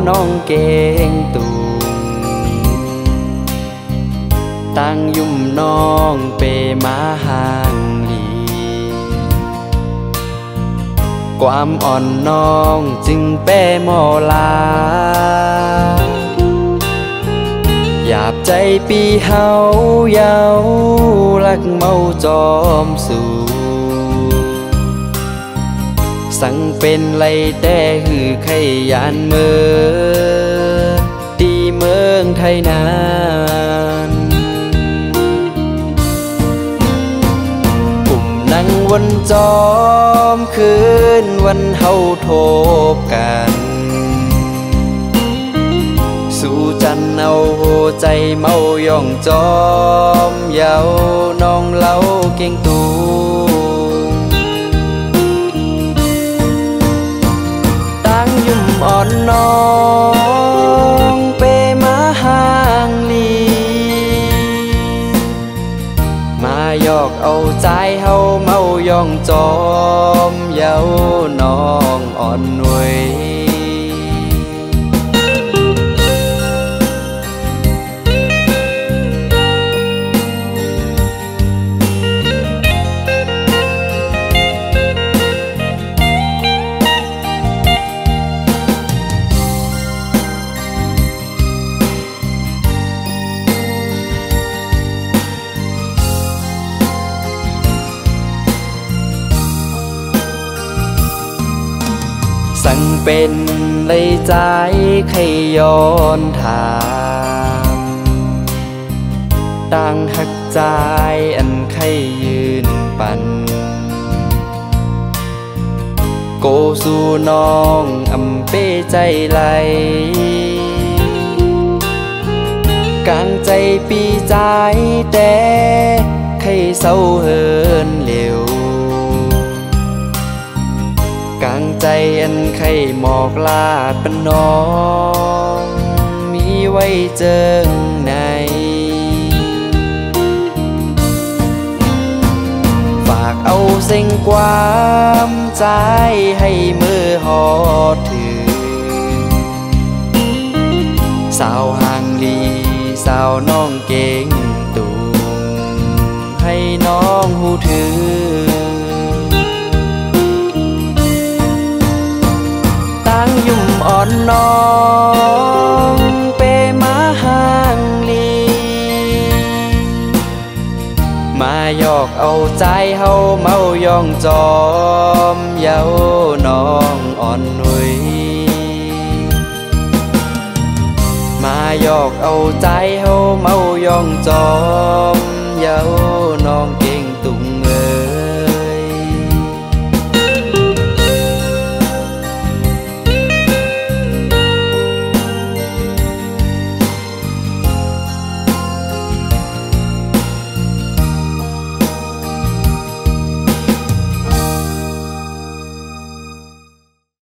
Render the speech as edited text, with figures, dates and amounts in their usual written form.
น้องเก่งตุงตั้งยุ่มน้องเปมาห่างหลีความอ่อนน้องจึงเป้มอลาหยาบใจปีเฮาเยาลักเมาจอมสู่สังเป็นไรแต่หือไขยานเมือตีเมืองไทยนานกลุ่มนั่งวันจอมคืนวันเฮาโทบกันสู่จันเอาใจเมาย่องจอมเยาน้องเล่าเก่งตูตั้งยุ่มอ่อนน้องเปมาห่างลีมาหยอกเอาใจเฮาเมาย่องจอมเยาน้องอ่อนหน่วยสั่งเป็นเลยใจใครย้อนถามตั้งหักใจอันใครยืนปั่นโกสู่น้องอำเป้ใจไหลกลางใจปีใจแต่ใครเศร้าเหินเหลวกลางใจอันไข่หมอกลาดเป็นน้องมีไว้เจิงในฝากเอาเส้นความใจให้มือหอดถือสาวห่างลีสาวน้องเก่งตุงให้น้องหูถือตั้งยุ่มอ่อนน้องเปมาห่างลีมาหยอกเอาใจเฮาเมาย่องจอมเยาน้องอ่อนหนุ่ยมาหยอกเอาใจเฮาเมาย่องจอมเยาน้องเก่งตุง